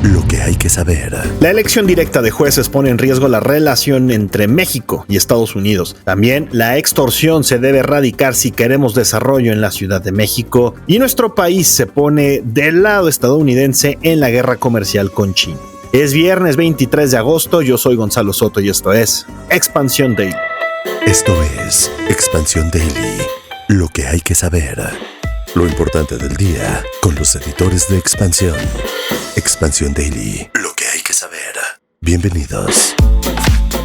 Lo que hay que saber. La elección directa de jueces pone en riesgo la relación entre México y Estados Unidos. También la extorsión se debe erradicar si queremos desarrollo en la Ciudad de México. Y nuestro país se pone del lado estadounidense en la guerra comercial con China. Es viernes 23 de agosto, yo soy Gonzalo Soto y esto es Expansión Daily. Esto es Expansión Daily. Lo que hay que saber. Lo importante del día con los editores de Expansión. Expansión Daily. Lo que hay que saber. Bienvenidos.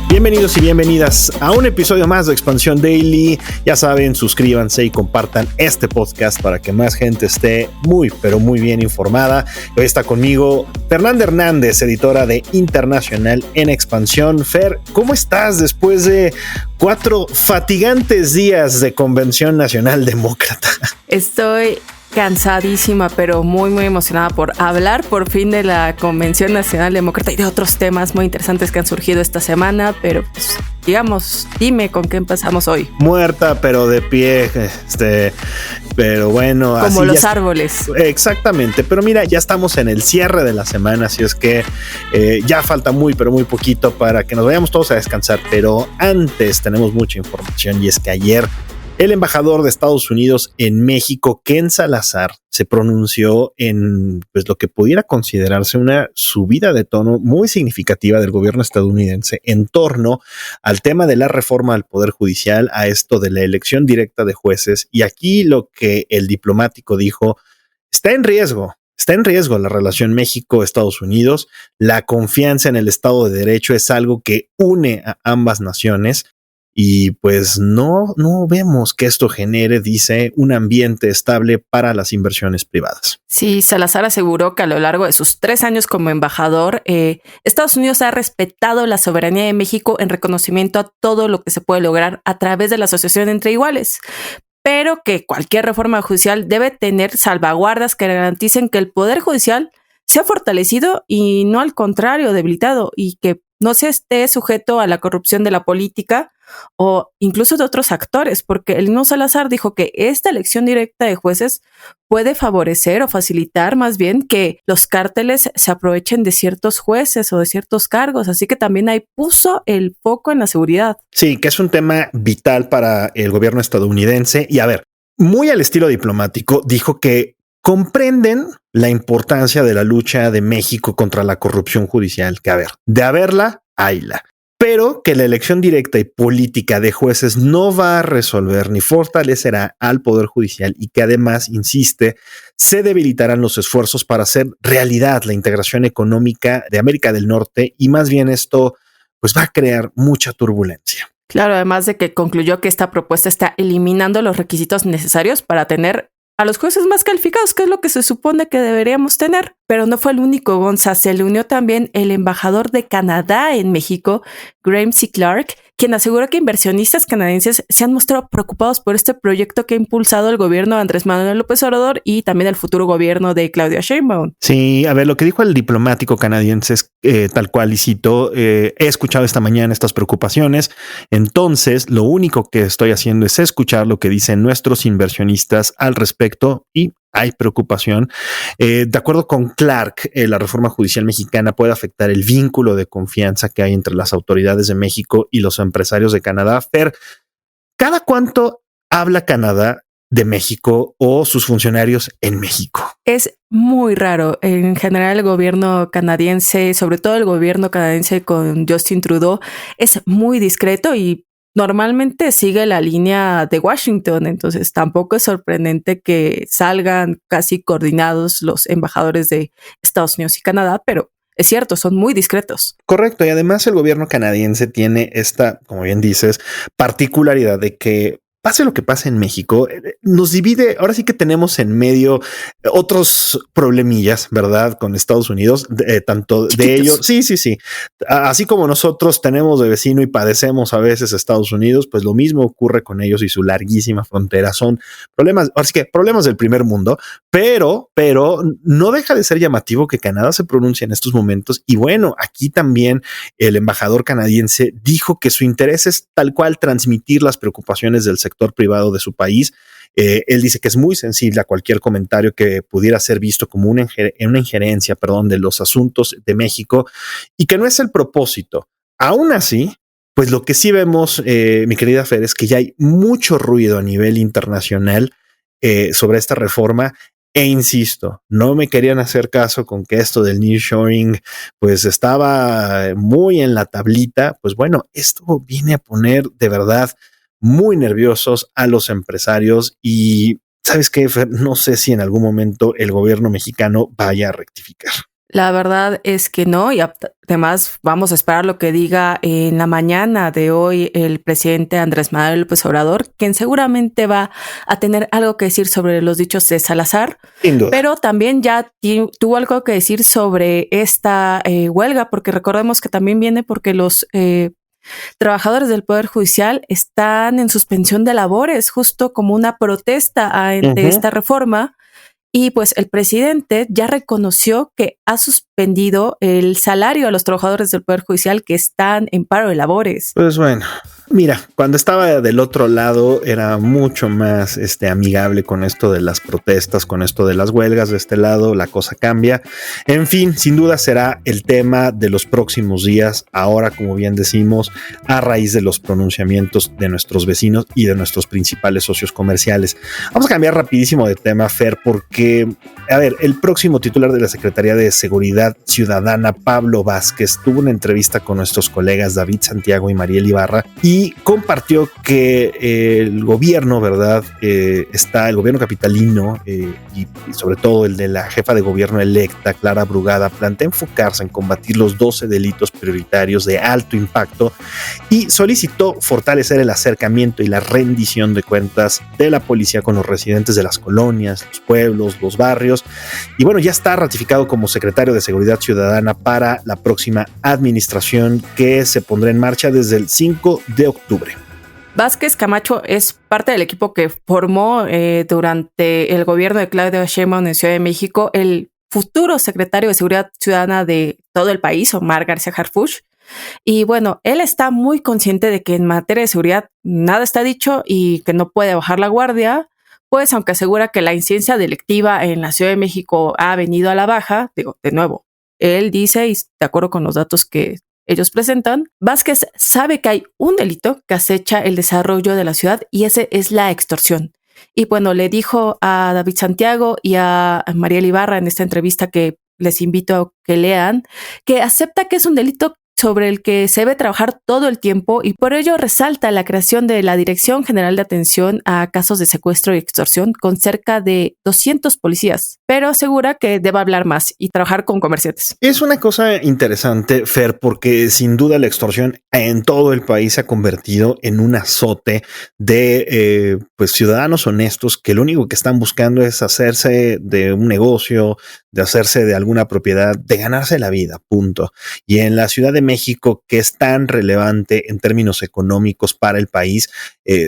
Bienvenidos y bienvenidas a un episodio más de Expansión Daily. Ya saben, suscríbanse y compartan este podcast para que más gente esté muy, pero muy bien informada. Hoy está conmigo Fernanda Hernández, editora de Internacional en Expansión. Fer, ¿cómo estás después de 4 fatigantes días de Convención Nacional Demócrata? Estoy cansadísima, pero muy, muy emocionada por hablar por fin de la Convención Nacional Demócrata y de otros temas muy interesantes que han surgido esta semana, pero pues, digamos, dime con qué empezamos hoy. Muerta, pero de pie, pero bueno. Como así los árboles. Exactamente, pero mira, ya estamos en el cierre de la semana, así es que ya falta muy, pero muy poquito para que nos vayamos todos a descansar, pero antes tenemos mucha información y es que ayer el embajador de Estados Unidos en México, Ken Salazar, se pronunció en lo que pudiera considerarse una subida de tono muy significativa del gobierno estadounidense en torno al tema de la reforma al Poder Judicial, a esto de la elección directa de jueces. Y aquí lo que el diplomático dijo, está en riesgo la relación México-Estados Unidos. La confianza en el Estado de Derecho es algo que une a ambas naciones. Y pues no vemos que esto genere, dice, un ambiente estable para las inversiones privadas. Sí, Salazar aseguró que a lo largo de sus 3 años como embajador, Estados Unidos ha respetado la soberanía de México en reconocimiento a todo lo que se puede lograr a través de la asociación entre iguales, pero que cualquier reforma judicial debe tener salvaguardas que garanticen que el Poder Judicial sea fortalecido y no al contrario debilitado, y que no se esté sujeto a la corrupción de la política o incluso de otros actores, porque el mismo Salazar dijo que esta elección directa de jueces puede favorecer o facilitar más bien que los cárteles se aprovechen de ciertos jueces o de ciertos cargos, así que también ahí puso el foco en la seguridad. Sí, que es un tema vital para el gobierno estadounidense y a ver, muy al estilo diplomático, dijo que comprenden la importancia de la lucha de México contra la corrupción judicial, que a ver, de haberla, hayla. Pero que la elección directa y política de jueces no va a resolver ni fortalecerá al Poder Judicial y que además, insiste, se debilitarán los esfuerzos para hacer realidad la integración económica de América del Norte y más bien esto pues va a crear mucha turbulencia. Claro, además de que concluyó que esta propuesta está eliminando los requisitos necesarios para tener a los jueces más calificados, que es lo que se supone que deberíamos tener. Pero no fue el único, Gonza. Se le unió también el embajador de Canadá en México, Graham C. Clark, quien aseguró que inversionistas canadienses se han mostrado preocupados por este proyecto que ha impulsado el gobierno de Andrés Manuel López Obrador y también el futuro gobierno de Claudia Sheinbaum. Sí, a ver, lo que dijo el diplomático canadiense es tal cual, y cito, he escuchado esta mañana estas preocupaciones, entonces lo único que estoy haciendo es escuchar lo que dicen nuestros inversionistas al respecto y hay preocupación. De acuerdo con Clark, la reforma judicial mexicana puede afectar el vínculo de confianza que hay entre las autoridades de México y los empresarios de Canadá. Fer, ¿cada cuánto habla Canadá de México o sus funcionarios en México? Es muy raro. En general, el gobierno canadiense, sobre todo el gobierno canadiense con Justin Trudeau, es muy discreto y normalmente sigue la línea de Washington, entonces tampoco es sorprendente que salgan casi coordinados los embajadores de Estados Unidos y Canadá, pero es cierto, son muy discretos. Correcto, y además el gobierno canadiense tiene esta, como bien dices, particularidad de que pase lo que pase en México, nos divide. Ahora sí que tenemos en medio otros problemillas, ¿verdad? Con Estados Unidos, tanto chiquitos de ellos. Sí. Así como nosotros tenemos de vecino y padecemos a veces Estados Unidos, pues lo mismo ocurre con ellos y su larguísima frontera. Son problemas, ahora sí que problemas del primer mundo, pero no deja de ser llamativo que Canadá se pronuncie en estos momentos. Y bueno, aquí también el embajador canadiense dijo que su interés es tal cual transmitir las preocupaciones del sector sector privado de su país. Él dice que es muy sensible a cualquier comentario que pudiera ser visto como una injerencia, de los asuntos de México, y que no es el propósito. Aún así, pues lo que sí vemos, mi querida Fer, es que ya hay mucho ruido a nivel internacional sobre esta reforma. E insisto, no me querían hacer caso con que esto del nearshoring pues estaba muy en la tablita. Pues bueno, esto viene a poner de verdad muy nerviosos a los empresarios y ¿sabes qué, Fer? No sé si en algún momento el gobierno mexicano vaya a rectificar. La verdad es que no, y además vamos a esperar lo que diga en la mañana de hoy el presidente Andrés Manuel López Obrador, quien seguramente va a tener algo que decir sobre los dichos de Salazar, Sin duda. Pero también ya tuvo algo que decir sobre esta huelga, porque recordemos que también viene porque los trabajadores del Poder Judicial están en suspensión de labores, justo como una protesta ante esta reforma. Y pues el presidente ya reconoció que ha suspendido el salario a los trabajadores del Poder Judicial que están en paro de labores. Pues bueno, mira, cuando estaba del otro lado era mucho más amigable con esto de las protestas, con esto de las huelgas. De este lado la cosa cambia. En fin, sin duda será el tema de los próximos días. Ahora, como bien decimos, a raíz de los pronunciamientos de nuestros vecinos y de nuestros principales socios comerciales. Vamos a cambiar rapidísimo de tema, Fer, porque a ver, el próximo titular de la Secretaría de Seguridad Ciudadana, Pablo Vázquez, tuvo una entrevista con nuestros colegas David Santiago y Mariel Ibarra y compartió que el gobierno, ¿verdad? El gobierno capitalino y sobre todo el de la jefa de gobierno electa, Clara Brugada, plantea enfocarse en combatir los 12 delitos prioritarios de alto impacto y solicitó fortalecer el acercamiento y la rendición de cuentas de la policía con los residentes de las colonias, los pueblos, los barrios. Y bueno, ya está ratificado como secretario de Seguridad Ciudadana para la próxima administración que se pondrá en marcha desde el 5 de octubre. Vázquez Camacho es parte del equipo que formó durante el gobierno de Claudia Sheinbaum en Ciudad de México el futuro secretario de Seguridad Ciudadana de todo el país, Omar García Harfuch. Y bueno, él está muy consciente de que en materia de seguridad nada está dicho y que no puede bajar la guardia, pues aunque asegura que la incidencia delictiva en la Ciudad de México ha venido a la baja, de nuevo, él dice, y de acuerdo con los datos que ellos presentan, Vázquez sabe que hay un delito que acecha el desarrollo de la ciudad y ese es la extorsión. Y bueno, le dijo a David Santiago y a Mariel Ibarra en esta entrevista que les invito a que lean, que acepta que es un delito sobre el que se debe trabajar todo el tiempo y por ello resalta la creación de la Dirección General de Atención a Casos de Secuestro y Extorsión con cerca de 200 policías, pero asegura que debe hablar más y trabajar con comerciantes. Es una cosa interesante, Fer, porque sin duda la extorsión en todo el país se ha convertido en un azote de ciudadanos honestos que lo único que están buscando es hacerse de un negocio, de hacerse de alguna propiedad, de ganarse la vida, punto. Y en la Ciudad de México, que es tan relevante en términos económicos para el país,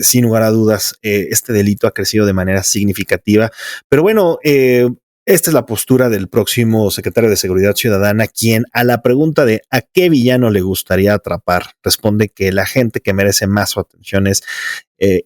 sin lugar a dudas, este delito ha crecido de manera significativa. Pero bueno, esta es la postura del próximo secretario de Seguridad Ciudadana, quien a la pregunta de ¿a qué villano le gustaría atrapar? Responde que la gente que merece más su atención es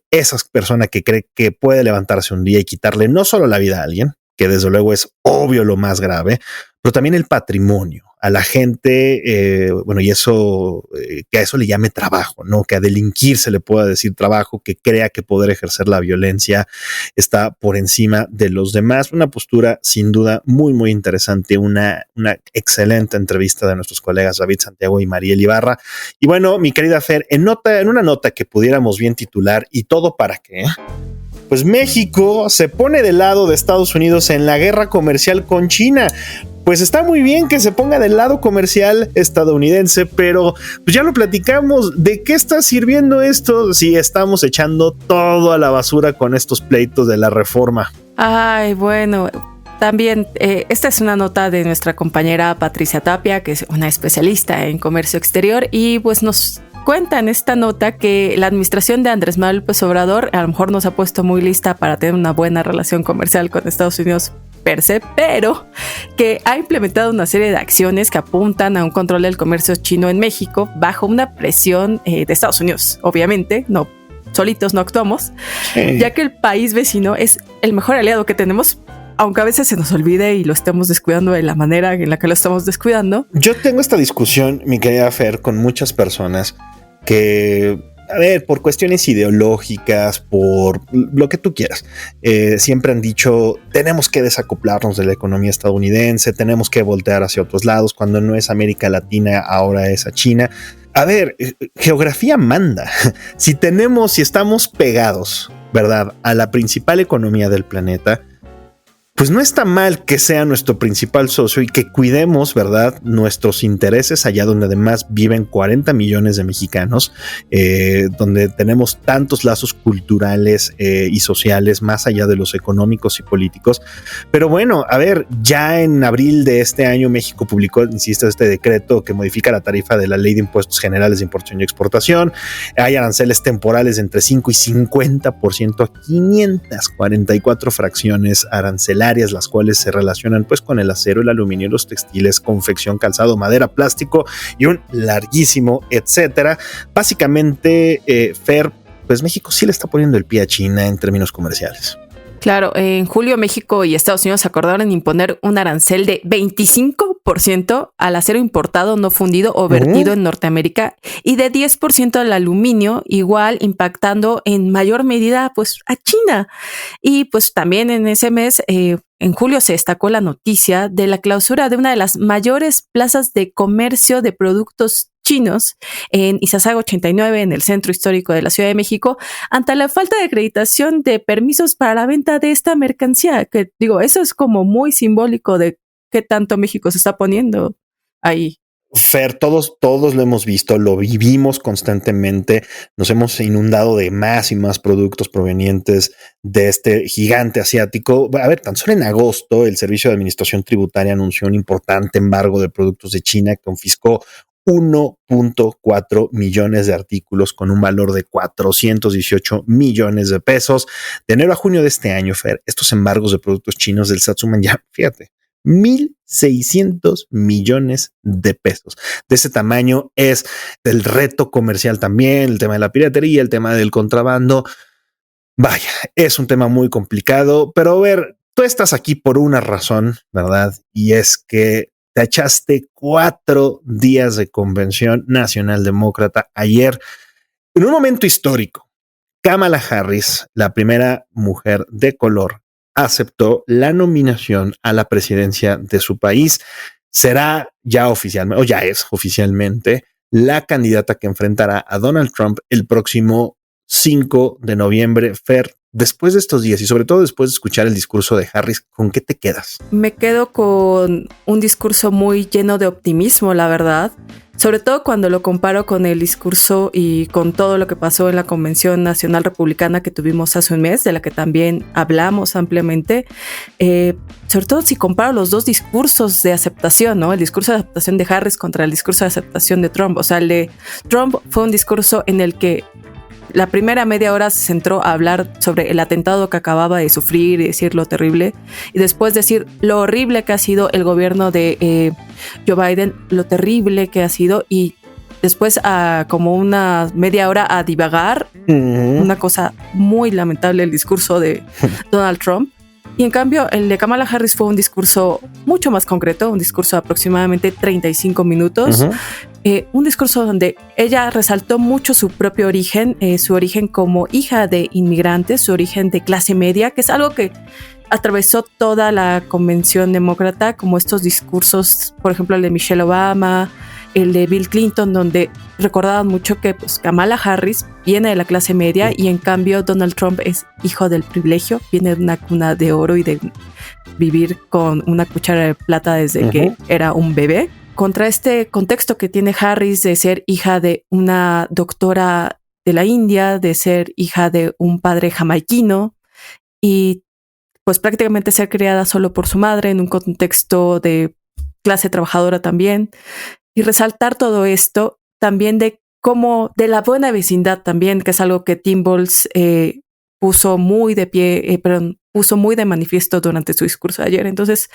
esa persona que cree que puede levantarse un día y quitarle no solo la vida a alguien, que desde luego es obvio lo más grave, pero también el patrimonio a la gente, y eso, que a eso le llame trabajo, ¿no? Que a delinquir se le pueda decir trabajo, que crea que poder ejercer la violencia está por encima de los demás. Una postura sin duda muy, muy interesante, una excelente entrevista de nuestros colegas David Santiago y Mariel Ibarra. Y bueno, mi querida Fer, en una nota que pudiéramos bien titular, ¿y todo para qué? Pues México se pone del lado de Estados Unidos en la guerra comercial con China. Pues está muy bien que se ponga del lado comercial estadounidense, pero pues ya lo platicamos. ¿De qué está sirviendo esto si estamos echando todo a la basura con estos pleitos de la reforma? Ay, bueno, también esta es una nota de nuestra compañera Patricia Tapia, que es una especialista en comercio exterior, y pues nos cuenta en esta nota que la administración de Andrés Manuel López Obrador a lo mejor no se ha puesto muy lista para tener una buena relación comercial con Estados Unidos per se, pero que ha implementado una serie de acciones que apuntan a un control del comercio chino en México bajo una presión de Estados Unidos, obviamente, no solitos no actuamos, Sí. ya que el país vecino es el mejor aliado que tenemos, aunque a veces se nos olvide y lo estemos descuidando de la manera en la que lo estamos descuidando. Yo tengo esta discusión, mi querida Fer, con muchas personas que, a ver, por cuestiones ideológicas, por lo que tú quieras, siempre han dicho, tenemos que desacoplarnos de la economía estadounidense, tenemos que voltear hacia otros lados, cuando no es América Latina, ahora es a China. A ver, geografía manda. Si estamos pegados, ¿verdad?, a la principal economía del planeta, pues no está mal que sea nuestro principal socio y que cuidemos, ¿verdad?, nuestros intereses allá donde además viven 40 millones de mexicanos, donde tenemos tantos lazos culturales y sociales más allá de los económicos y políticos. Pero bueno, a ver, ya en abril de este año México publicó, insisto, este decreto que modifica la tarifa de la Ley de Impuestos Generales de Importación y Exportación. Hay aranceles temporales de entre 5 y 50% a 544 fracciones arancelarias, las cuales se relacionan pues con el acero, el aluminio, los textiles, confección, calzado, madera, plástico y un larguísimo etcétera. Básicamente, Fer, pues México sí le está poniendo el pie a China en términos comerciales. Claro, en julio México y Estados Unidos acordaron imponer un arancel de 25% al acero importado no fundido o vertido en Norteamérica y de 10% al aluminio, igual impactando en mayor medida pues a China. Y pues también en ese mes, en julio, se destacó la noticia de la clausura de una de las mayores plazas de comercio de productos chinos en Izazaga 89, en el centro histórico de la Ciudad de México, ante la falta de acreditación de permisos para la venta de esta mercancía, que digo, eso es como muy simbólico de qué tanto México se está poniendo ahí. Fer, todos lo hemos visto, lo vivimos constantemente, nos hemos inundado de más y más productos provenientes de este gigante asiático. A ver, tan solo en agosto el Servicio de Administración Tributaria anunció un importante embargo de productos de China que confiscó 1.4 millones de artículos con un valor de 418 millones de pesos. De enero a junio de este año, Fer, estos embargos de productos chinos del Satsuman ya, fíjate, 1,600 millones de pesos. De ese tamaño es el reto comercial también, el tema de la piratería, el tema del contrabando. Vaya, es un tema muy complicado, pero a ver, tú estás aquí por una razón, ¿verdad? Y es que te echaste 4 días de Convención Nacional Demócrata ayer, en un momento histórico. Kamala Harris, la primera mujer de color, aceptó la nominación a la presidencia de su país. Será ya oficialmente, o ya es oficialmente, la candidata que enfrentará a Donald Trump el próximo 5 de noviembre. Fer, después de estos días y sobre todo después de escuchar el discurso de Harris, ¿con qué te quedas? Me quedo con un discurso muy lleno de optimismo, la verdad. Sobre todo cuando lo comparo con el discurso y con todo lo que pasó en la Convención Nacional Republicana que tuvimos hace un mes, de la que también hablamos ampliamente. Sobre todo si comparo los dos discursos de aceptación, ¿no? El discurso de aceptación de Harris contra el discurso de aceptación de Trump. O sea, el de Trump fue un discurso en el que la primera media hora se centró a hablar sobre el atentado que acababa de sufrir y decir lo terrible, y después decir lo horrible que ha sido el gobierno de Joe Biden, lo terrible que ha sido, y después como una media hora a divagar, una cosa muy lamentable el discurso de Donald Trump. Y en cambio, el de Kamala Harris fue un discurso mucho más concreto, un discurso de aproximadamente 35 minutos. Un discurso donde ella resaltó mucho su propio origen, su origen como hija de inmigrantes, su origen de clase media, que es algo que atravesó toda la convención demócrata, como estos discursos, por ejemplo, el de Michelle Obama, el de Bill Clinton, donde recordaban mucho que pues, Kamala Harris viene de la clase media y en cambio Donald Trump es hijo del privilegio, viene de una cuna de oro y de vivir con una cuchara de plata desde que era un bebé. Contra este contexto que tiene Harris de ser hija de una doctora de la India, de ser hija de un padre jamaiquino y pues prácticamente ser criada solo por su madre en un contexto de clase trabajadora también, y resaltar todo esto también de cómo de la buena vecindad también, que es algo que Tim Walz puso muy de manifiesto durante su discurso de ayer. Entonces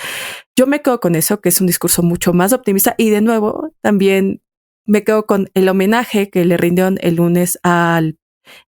yo me quedo con eso, que es un discurso mucho más optimista, y de nuevo también me quedo con el homenaje que le rindieron el lunes al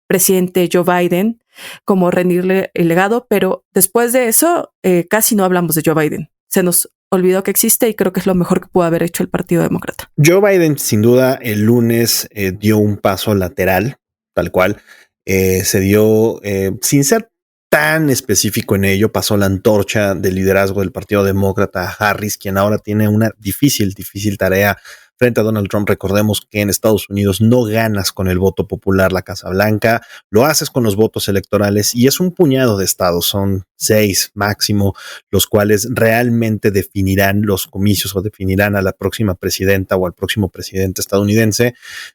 presidente Joe Biden, como rendirle el legado, pero después de eso casi no hablamos de Joe Biden. Se nos olvidó que existe y creo que es lo mejor que pudo haber hecho el Partido Demócrata. Joe Biden, sin duda, el lunes dio un paso lateral, tal cual. Se dio, sin ser tan específico en ello, pasó la antorcha del liderazgo del Partido Demócrata a Harris, quien ahora tiene una difícil tarea frente a Donald Trump. Recordemos que en Estados Unidos no ganas con el voto popular la Casa Blanca, lo haces con los votos electorales y es un puñado de estados, son 6 máximo, los cuales realmente definirán los comicios o definirán a la próxima presidenta o al próximo presidente estadounidense.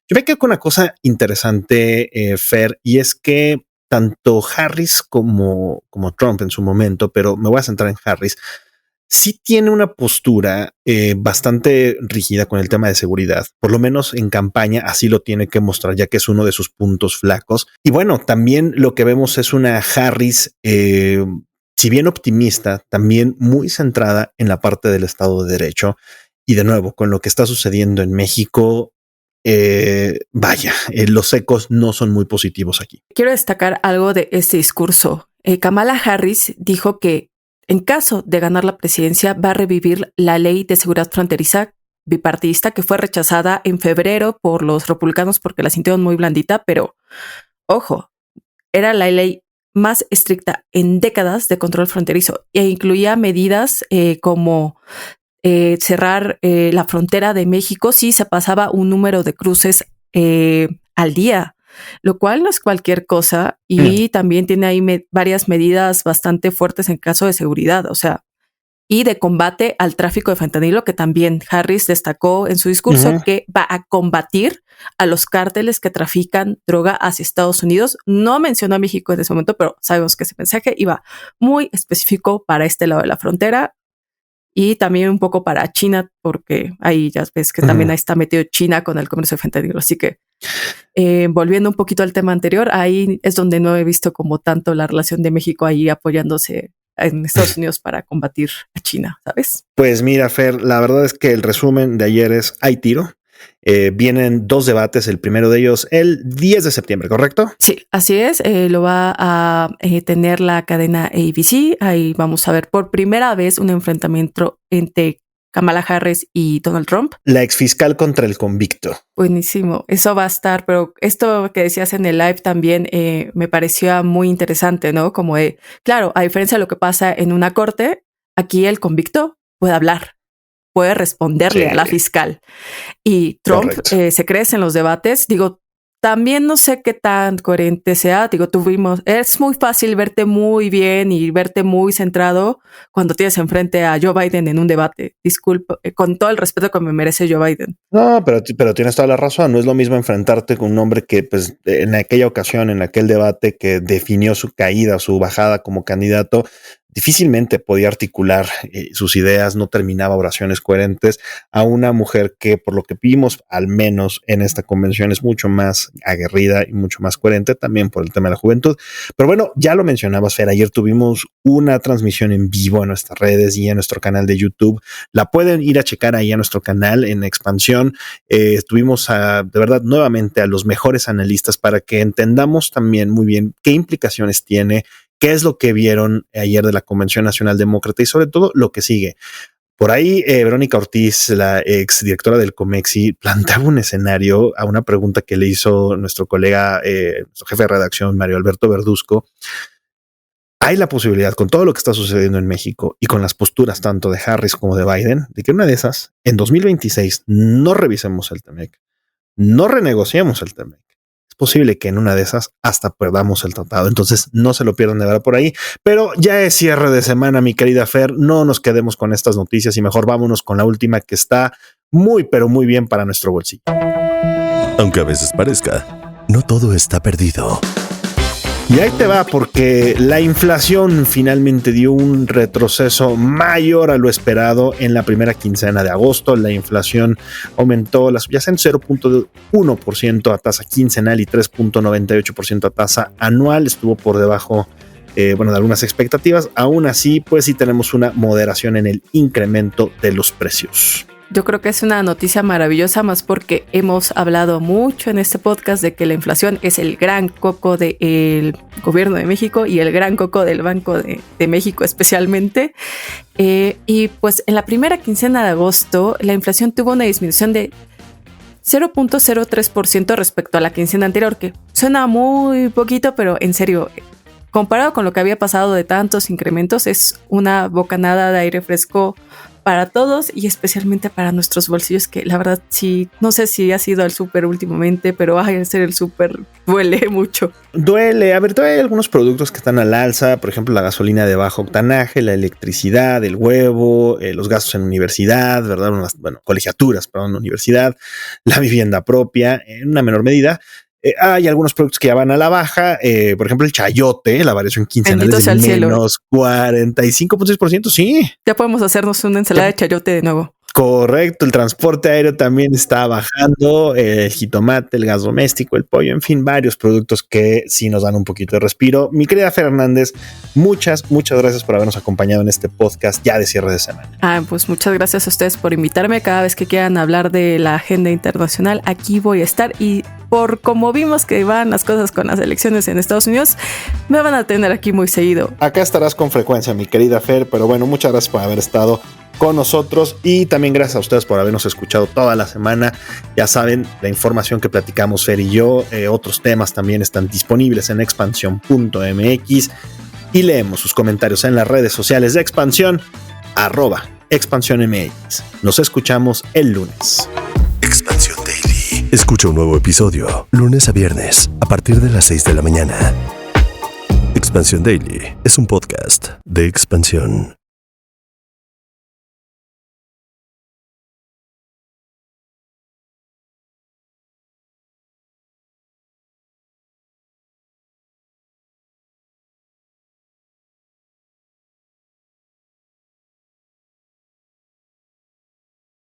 Yo me quedo con una cosa interesante, Fer, y es que tanto Harris como Trump en su momento, pero me voy a centrar en Harris, sí tiene una postura bastante rígida con el tema de seguridad. Por lo menos en campaña así lo tiene que mostrar, ya que es uno de sus puntos flacos. Y bueno, también lo que vemos es una Harris, si bien optimista, también muy centrada en la parte del Estado de Derecho. Y de nuevo, con lo que está sucediendo en México, los ecos no son muy positivos aquí. Quiero destacar algo de este discurso. Kamala Harris dijo que en caso de ganar la presidencia va a revivir la ley de seguridad fronteriza bipartidista que fue rechazada en febrero por los republicanos porque la sintieron muy blandita, pero ojo, era la ley más estricta en décadas de control fronterizo e incluía medidas como cerrar la frontera de México si se pasaba un número de cruces al día, lo cual no es cualquier cosa y también tiene ahí varias medidas bastante fuertes en caso de seguridad, o sea, y de combate al tráfico de fentanilo, que también Harris destacó en su discurso que va a combatir a los cárteles que trafican droga hacia Estados Unidos. No mencionó a México en ese momento, pero sabemos que ese mensaje iba muy específico para este lado de la frontera. Y también un poco para China, porque ahí ya ves que también ahí está metido China con el comercio de fentanilo. Así que volviendo un poquito al tema anterior, ahí es donde no he visto como tanto la relación de México ahí apoyándose en Estados Unidos para combatir a China, ¿sabes? Pues mira, Fer, la verdad es que el resumen de ayer es hay tiro. Vienen 2 debates, el primero de ellos el 10 de septiembre, ¿correcto? Sí, así es. Lo va a tener la cadena ABC. Ahí vamos a ver por primera vez un enfrentamiento entre Kamala Harris y Donald Trump. La exfiscal contra el convicto. Buenísimo. Eso va a estar, pero esto que decías en el live también me pareció muy interesante, ¿no? Como claro, a diferencia de lo que pasa en una corte, aquí el convicto puede hablar, puede responderle a la fiscal. Y Trump se crece en los debates. Digo, también no sé qué tan coherente sea. Digo, es muy fácil verte muy bien y verte muy centrado cuando tienes enfrente a Joe Biden en un debate. Disculpa, con todo el respeto que me merece Joe Biden. No, pero tienes toda la razón. No es lo mismo enfrentarte con un hombre que, pues, en aquella ocasión, en aquel debate que definió su caída, su bajada como candidato, difícilmente podía articular sus ideas, no terminaba oraciones coherentes, a una mujer que, por lo que vimos, al menos en esta convención, es mucho más aguerrida y mucho más coherente, también por el tema de la juventud. Pero bueno, ya lo mencionabas, Fer, ayer tuvimos una transmisión en vivo en nuestras redes y en nuestro canal de YouTube. La pueden ir a checar ahí a nuestro canal en Expansión. Estuvimos de verdad nuevamente a los mejores analistas para que entendamos también muy bien qué implicaciones tiene, qué es lo que vieron ayer de la Convención Nacional Demócrata y sobre todo lo que sigue. Por ahí, Verónica Ortiz, la ex directora del Comexi, planteaba un escenario a una pregunta que le hizo nuestro colega, nuestro jefe de redacción, Mario Alberto Verduzco. Hay la posibilidad, con todo lo que está sucediendo en México y con las posturas tanto de Harris como de Biden, de que una de esas, en 2026, no revisemos el TEMEC, no renegociemos el TEMEC. Es posible que en una de esas hasta perdamos el tratado. Entonces no se lo pierdan de ver por ahí. Pero ya es cierre de semana, mi querida Fer. No nos quedemos con estas noticias y mejor vámonos con la última, que está muy, pero muy bien para nuestro bolsillo. Aunque a veces parezca, no todo está perdido. Y ahí te va, porque la inflación finalmente dio un retroceso mayor a lo esperado en la primera quincena de agosto. La inflación aumentó las subyacentes 0.1% a tasa quincenal y 3.98% a tasa anual. Estuvo por debajo de algunas expectativas. Aún así, pues sí tenemos una moderación en el incremento de los precios. Yo creo que es una noticia maravillosa, más porque hemos hablado mucho en este podcast de que la inflación es el gran coco del gobierno de México y el gran coco del Banco de México especialmente. Y pues en la primera quincena de agosto la inflación tuvo una disminución de 0.03% respecto a la quincena anterior, que suena muy poquito, pero en serio, comparado con lo que había pasado de tantos incrementos, es una bocanada de aire fresco para todos y especialmente para nuestros bolsillos, que la verdad sí, no sé si ha sido al súper últimamente, pero hacer el súper duele mucho. Duele, a ver, todavía hay algunos productos que están al alza, por ejemplo la gasolina de bajo octanaje, la electricidad, el huevo, los gastos en universidad, ¿verdad? Colegiaturas, perdón, universidad, la vivienda propia, en una menor medida. Hay algunos productos que ya van a la baja, por ejemplo el chayote, la variación quincenal es de menos 45.6%, sí. Ya podemos hacernos una ensalada de chayote de nuevo. Correcto, el transporte aéreo también está bajando, el jitomate, el gas doméstico, el pollo, en fin, varios productos que sí nos dan un poquito de respiro. Mi querida Fernández, muchas gracias por habernos acompañado en este podcast ya de cierre de semana. Pues muchas gracias a ustedes por invitarme. Cada vez que quieran hablar de la agenda internacional, aquí voy a estar, y por como vimos que van las cosas con las elecciones en Estados Unidos, me van a tener aquí muy seguido. Acá estarás con frecuencia, mi querida Fer, pero bueno, muchas gracias por haber estado con nosotros y también gracias a ustedes por habernos escuchado toda la semana. Ya saben, la información que platicamos Fer y yo, otros temas también están disponibles en expansión.mx y leemos sus comentarios en las redes sociales de Expansión, @expansiónmx. Nos escuchamos el lunes. Expansión Daily. Escucha un nuevo episodio lunes a viernes a partir de las 6 de la mañana. Expansión Daily es un podcast de Expansión.